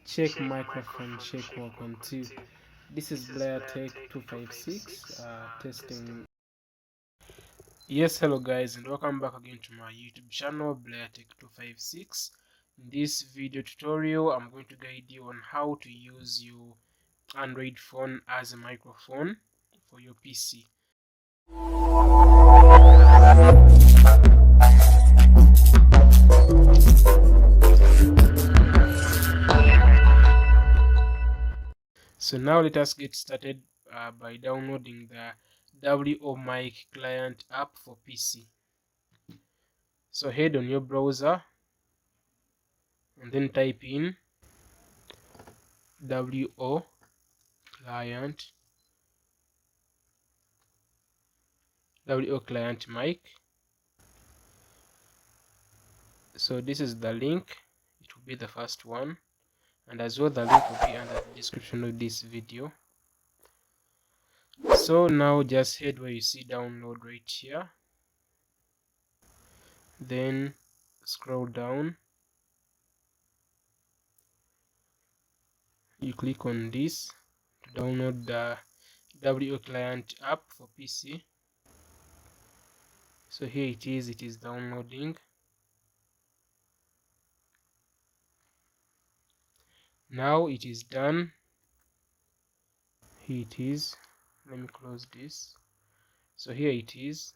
Check microphone, check 1 and 2. This is Blair Tech 256 testing. Yes, hello guys, and welcome back again to my YouTube channel Blair Tech 256. In this video tutorial, I'm going to guide you on how to use your Android phone as a microphone for your PC. So now let us get started by downloading the WO Mic client app for PC. So head on your browser and then type in WO client mic. So this is the link, it will be the first one, and as well the link will be under the description of this video. So now just head where you see download right here, then scroll down, you click on this to download the WO client app for PC. So here it is downloading. Now it is done. Here it is. Let me close this. So here it is.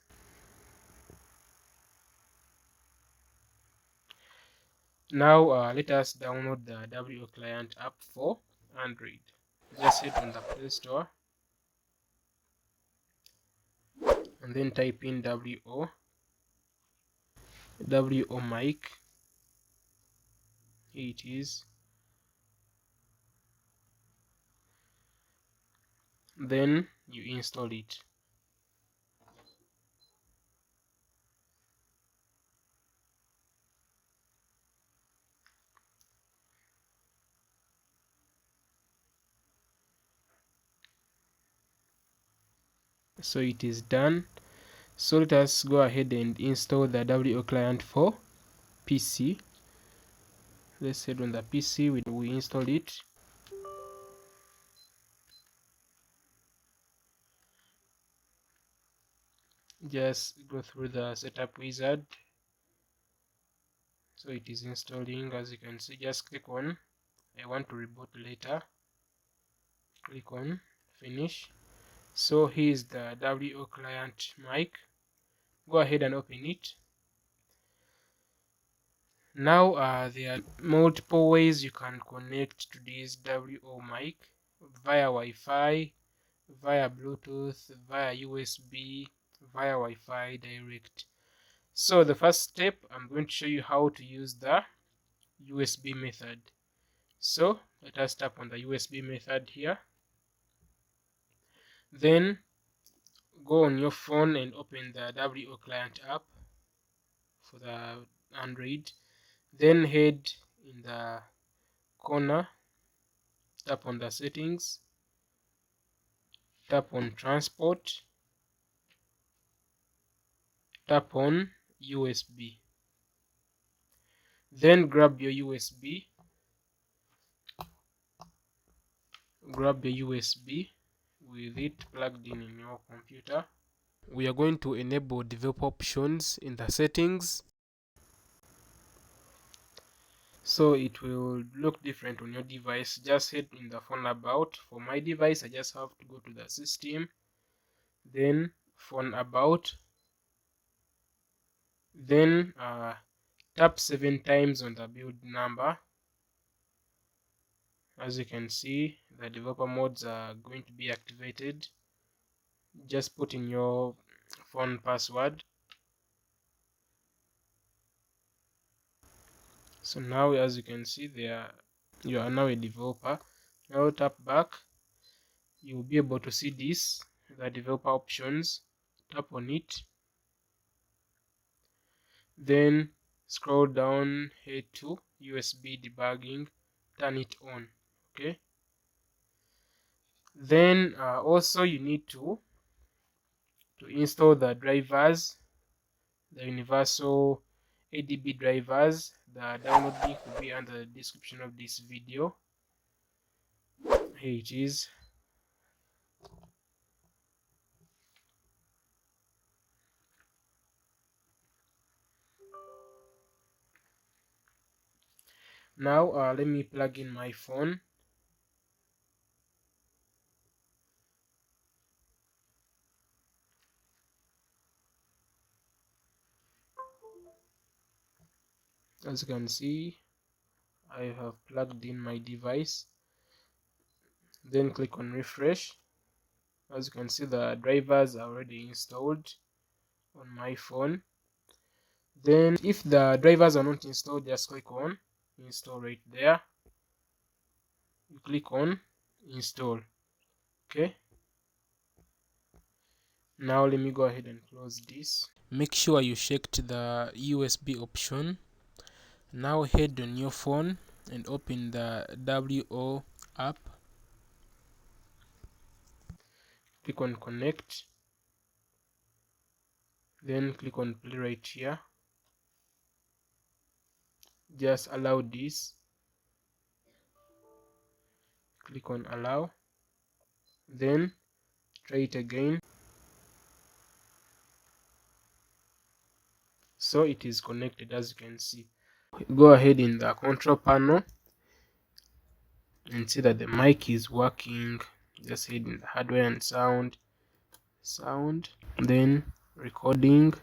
Now let us download the WO client app for Android. Just hit on the Play Store and then type in WO mic. Here it is. Then you install it. So it is done. So let us go ahead and install the WO client for PC. Let's head on the PC, we install it. Just go through the setup wizard. So it is installing. As you can see, just click on I want to reboot later, click on finish. So here is the WO client mic. Go ahead and open it. Now there are multiple ways you can connect to this WO mic: via Wi-Fi, via Bluetooth, via USB, via Wi-Fi direct. So the first step, I'm going to show you how to use the USB method. So let us tap on the USB method here. Then go on your phone and open the WO client app for the Android. Then head in the corner, tap on the settings, tap on transport, tap on USB. Then grab your USB with it plugged in your computer. We are going to enable developer options in the settings, so it will look different on your device. Just hit in the phone about. For my device, I just have to go to the system, then phone about, then tap 7 times on the build number. As you can see, the developer modes are going to be activated. Just put in your phone password. So now, as you can see there, you are now a developer. Now tap back, you will be able to see this, the developer options. Tap on it, then scroll down, head to USB debugging, turn it on. Okay, then also you need to install the drivers, the universal Adb drivers. The download link will be under the description of this video. Here it is. Now let me plug in my phone. As you can see, I have plugged in my device. Then click on refresh. As you can see, the drivers are already installed on my phone. Then if the drivers are not installed, just click on install right there. You click on install. Okay, now let me go ahead and close this. Make sure you checked the USB option. Now head on your phone and open the WO app. Click on connect, then click on play right here. Just allow this. Click on allow, then try it again. So it is connected, as you can see. Go ahead in the control panel and see that the mic is working. Just head in the hardware and sound, then recording.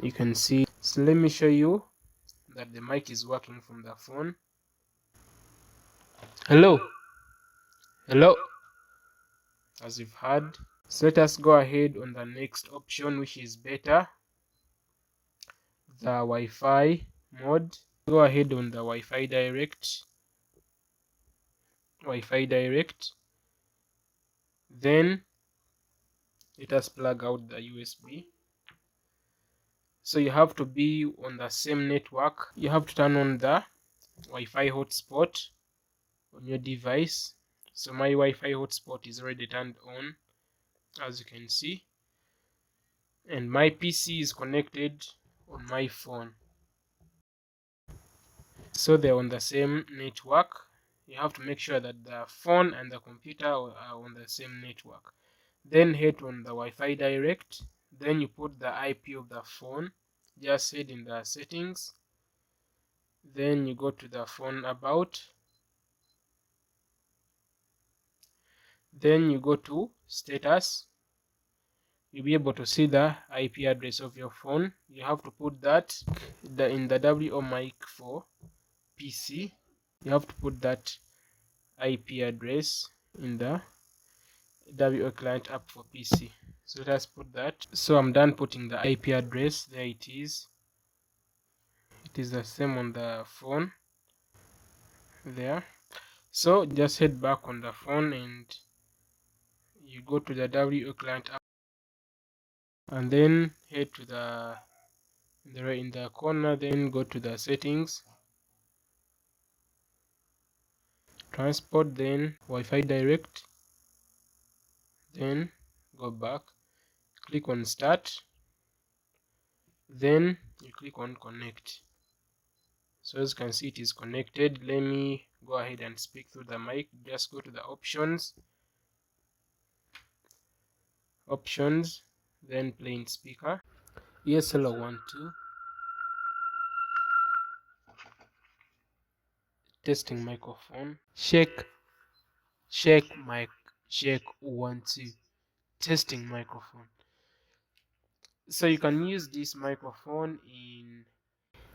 You can see. So let me show you that the mic is working from the phone. Hello, as you've heard. So let us go ahead on the next option, which is better, the Wi-Fi mode. Go ahead on the Wi-Fi direct, then let us plug out the USB. So you have to be on the same network. You have to turn on the Wi-Fi hotspot on your device. So my Wi-Fi hotspot is already turned on, as you can see, and my PC is connected on my phone. So they're on the same network. You have to make sure that the phone and the computer are on the same network. Then head on the Wi-Fi direct. Then you put the IP of the phone. Just head in the settings. Then you go to the phone about. Then you go to status. You'll be able to see the IP address of your phone. You have to put that in the WO mic for PC. You have to put that IP address in the WO client app for PC. So let's put that. So I'm done putting the IP address. There it is. It is the same on the phone there. So just head back on the phone and you go to the WO client app and then head to the in the corner, then go to the settings, transport, then Wi-Fi direct, then go back, click on start, then you click on connect. So as you can see, it is connected. Let me go ahead and speak through the mic. Just go to the options, then plain speaker. Yes, hello, 1 2. Testing microphone. Check mic. Check 1 2. Testing microphone. So you can use this microphone in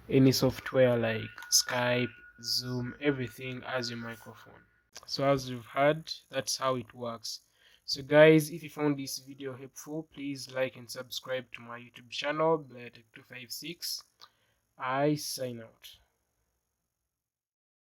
any software like Skype, Zoom, everything as your microphone. So as you've heard, that's how it works. So guys, if you found this video helpful, please like and subscribe to my YouTube channel, Blair Tech 256. I sign out.